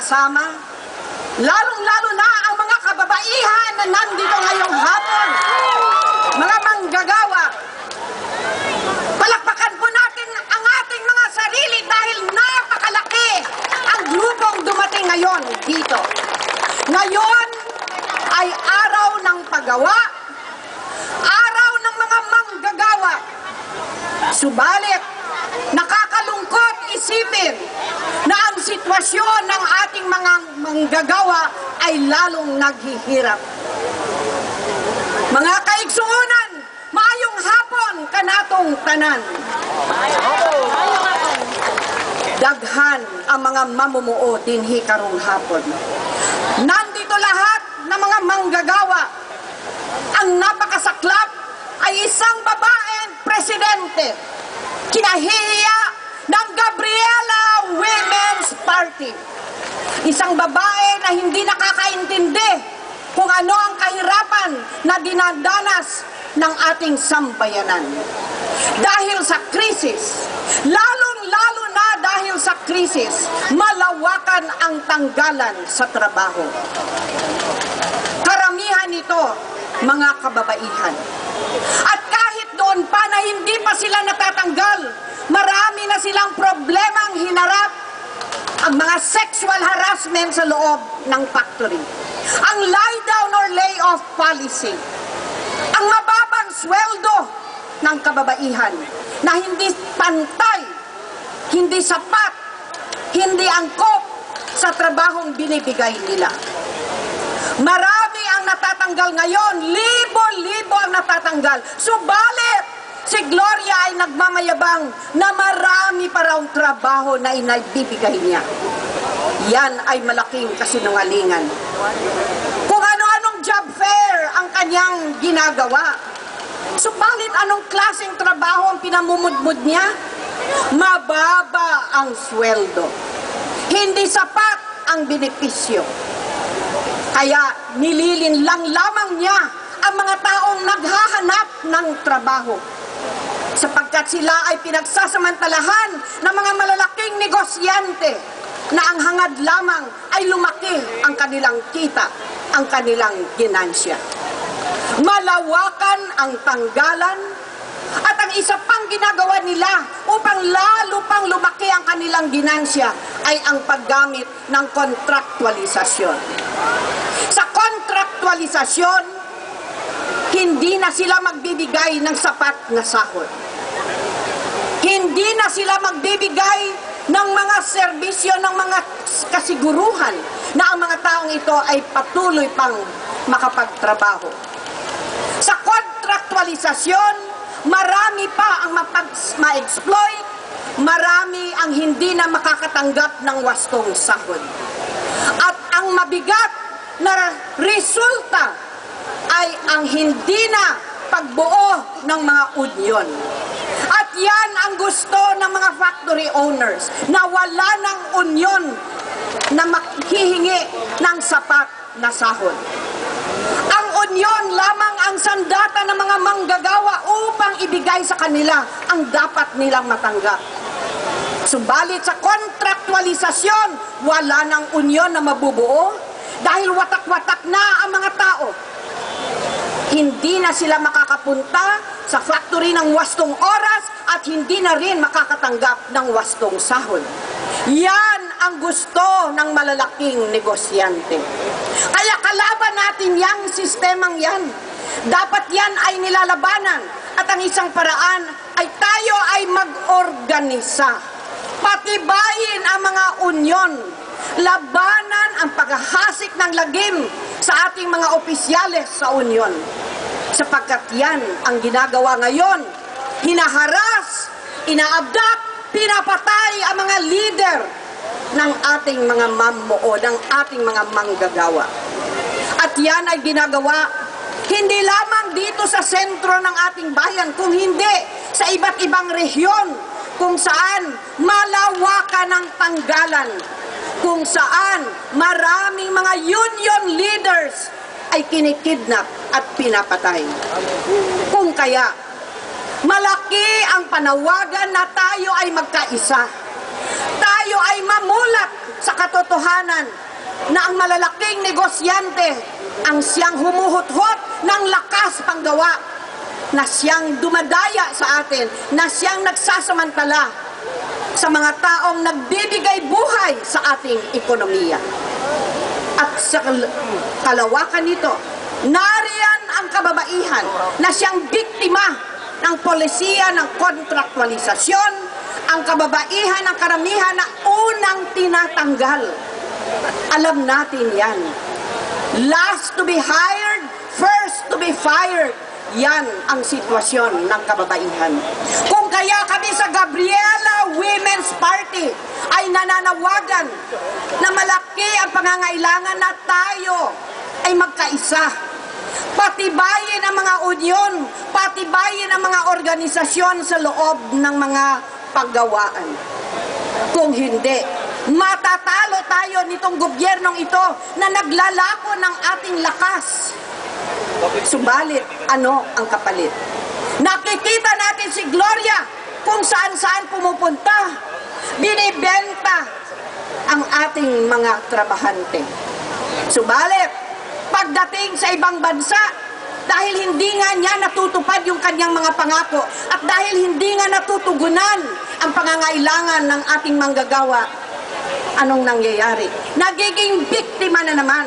kasama, lalong-lalo na ang mga kababaihan na nandito ngayong hapon, mga manggagawa. Palakpakan po natin ang ating mga sarili dahil napakalaki ang grupong dumating ngayon dito. Ngayon ay araw ng paggawa, araw ng mga manggagawa. Subalit, nakakalungkot isipin na ang sitwasyon ng ating mga manggagawa ay lalong naghihirap. Mga kaigsuunan, maayong hapon kanatong tanan. Daghan ang mga mamumuo dinhi karong hapon. Nandito lahat ng mga manggagawa. Ang napakasaklap ay isang babaeng presidente. Kinahihiya ng Gabriela Women's Party. Isang babae na hindi nakakaintindi kung ano ang kahirapan na dinadanas ng ating sambayanan. Dahil sa krisis, lalong-lalo na dahil sa krisis, malawakan ang tanggalan sa trabaho. Karamihan nito, mga kababaihan. At kahit doon pa na hindi pa sila natatanggal, marami na silang problemang hinarap. Ang mga sexual harassment sa loob ng factory, ang lie down or lay off policy, ang mababang sweldo ng kababaihan na hindi pantay, hindi sapat, hindi angkop sa trabahong binibigay nila. Marami ang natatanggal ngayon, libo-libo ang natatanggal. Subalit, si Gloria ay nagmamayabang na marami pa raw trabaho na inaibibigay niya. Yan ay malaking kasinungalingan. Kung ano-anong job fair ang kanyang ginagawa. Subalit anong klaseng trabaho ang pinamumudmud niya? Mababa ang sweldo. Hindi sapat ang benepisyo. Kaya nililin lang lamang niya ang mga taong naghahanap ng trabaho. Sapagkat sila ay pinagsasamantalahan ng mga malalaking negosyante na ang hangad lamang ay lumaki ang kanilang kita, ang kanilang ginansya. Malawakan ang tanggalan at ang isa pang ginagawa nila upang lalo pang lumaki ang kanilang ginansya ay ang paggamit ng kontraktualisasyon. Sa kontraktualisasyon, hindi na sila magbibigay ng sapat na sahod. Hindi na sila magbibigay ng mga serbisyo, ng mga kasiguruhan na ang mga taong ito ay patuloy pang makapagtrabaho. Sa kontraktualisasyon, marami pa ang ma-exploit, marami ang hindi na makakatanggap ng wastong sahod. At ang mabigat na resulta ay ang hindi na pagbuo ng mga union. At yan ang gusto ng mga factory owners, na wala ng union na maghihingi ng sapat na sahod. Ang union lamang ang sandata ng mga manggagawa upang ibigay sa kanila ang dapat nilang matanggap. Subalit sa kontraktualisasyon, wala ng union na mabubuo dahil watak-watak na ang mga tao. Hindi na sila makakapunta sa factory ng wastong oras at hindi na rin makakatanggap ng wastong sahod. Yan ang gusto ng malalaking negosyante. Kaya kalaban natin yang sistemang yan. Dapat yan ay nilalabanan at ang isang paraan ay tayo ay mag-organisa. Patibayin ang mga unyon. Labanan ang paghahasik ng lagim sa ating mga opisyales sa unyon. Sapagkat yan ang ginagawa ngayon. Hinaharas, inaabdak, pinapatay ang mga leader ng ating mga mammuo, ng ating mga manggagawa. At yan ay ginagawa hindi lamang dito sa sentro ng ating bayan, kung hindi sa iba't ibang rehiyon kung saan malawakan ang tanggalan, kung saan maraming mga union leaders ay kinikidnap at pinapatay. Kung kaya, malaki ang panawagan na tayo ay magkaisa. Tayo ay mamulat sa katotohanan na ang malalaking negosyante ang siyang humuhut-hut ng lakas panggawa, na siyang dumadaya sa atin, na siyang nagsasamantala sa mga taong nagbibigay buhay sa ating ekonomiya. At sa kalawakan nito, nariyan ang kababaihan na siyang biktima ng polisiya ng kontraktualisasyon, ang kababaihan ng karamihan na unang tinatanggal. Alam natin yan. Last to be hired, first to be fired. Yan ang sitwasyon ng kababaihan. Kung kaya kami sa Gabriela Women's Party ay nananawagan na malaki ang pangangailangan na tayo ay magkaisa. Patibayin ang mga unyon, patibayin ang mga organisasyon sa loob ng mga paggawaan. Kung hindi, matatalo tayo nitong gobyernong ito na naglalako ng ating lakas. Subalit, ano ang kapalit? Nakikita natin si Gloria kung saan-saan pumupunta. Binibenta ang ating mga trabahante. Subalit, pagdating sa ibang bansa, dahil hindi nga niya natutupad yung kanyang mga pangako at dahil hindi nga natutugunan ang pangangailangan ng ating manggagawa, anong nangyayari? Nagiging biktima na naman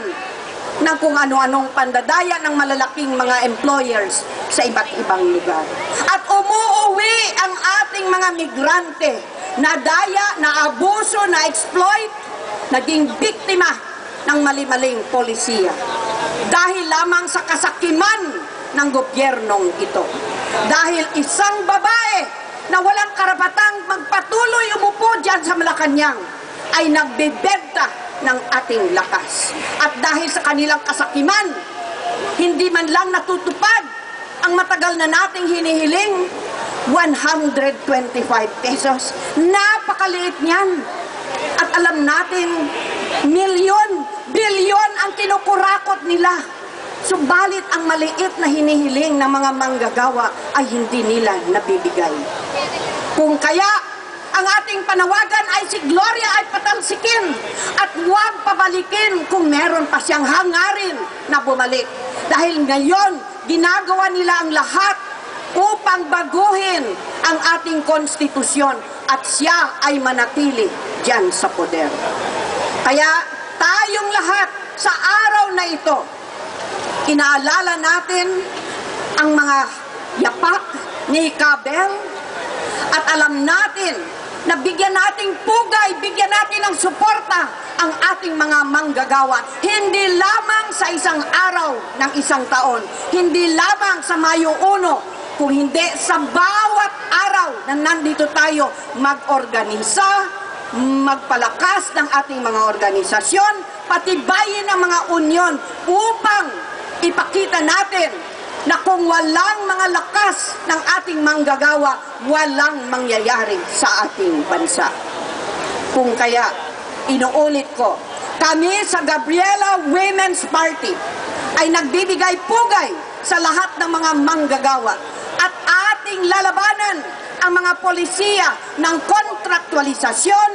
ng kung ano-anong pandadaya ng malalaking mga employers sa iba't ibang lugar. At umuuwi ang ating mga migrante na daya, na abuso, na exploit, naging biktima ng mali-maling polisiya. Dahil lamang sa kasakiman ng gobyernong ito. Dahil isang babae na walang karapatang magpatuloy umupo dyan sa Malacanang ay nagbebenta ng ating lakas. At dahil sa kanilang kasakiman, hindi man lang natutupad ang matagal na nating hinihiling, 125 pesos. Napakaliit niyan. At alam natin, milyon, bilyon ang kinukurakot nila. Subalit ang maliit na hinihiling ng mga manggagawa ay hindi nila nabibigay. Kung kaya, ang ating panawagan ay si Gloria ay patalsikin at huwag pabalikin kung meron pa siyang hangarin na bumalik. Dahil ngayon, ginagawa nila ang lahat upang baguhin ang ating konstitusyon at siya ay manatili dyan sa poder. Kaya tayong lahat sa araw na ito, inaalala natin ang mga yapak ni Kabel at alam natin na bigyan nating pugay, bigyan natin ng suporta ang ating mga manggagawa. Hindi lamang sa isang araw ng isang taon, hindi lamang sa Mayo 1, kung hindi sa bawat araw na nandito tayo mag-organisa, magpalakas ng ating mga organisasyon, patibayin ang mga unyon upang ipakita natin na kung walang mga lakas ng ating manggagawa, walang mangyayari sa ating bansa. Kung kaya, inuulit ko, kami sa Gabriela Women's Party ay nagbibigay pugay sa lahat ng mga manggagawa at ating lalabanan ang mga polisiya ng kontraktualisasyon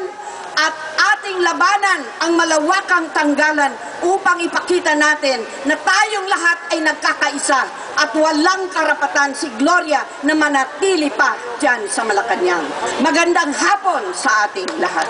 at ating labanan ang malawakang tanggalan upang ipakita natin na tayong lahat ay nagkakaisa at walang karapatan si Gloria na manatili pa dyan sa Malacanang. Magandang hapon sa ating lahat.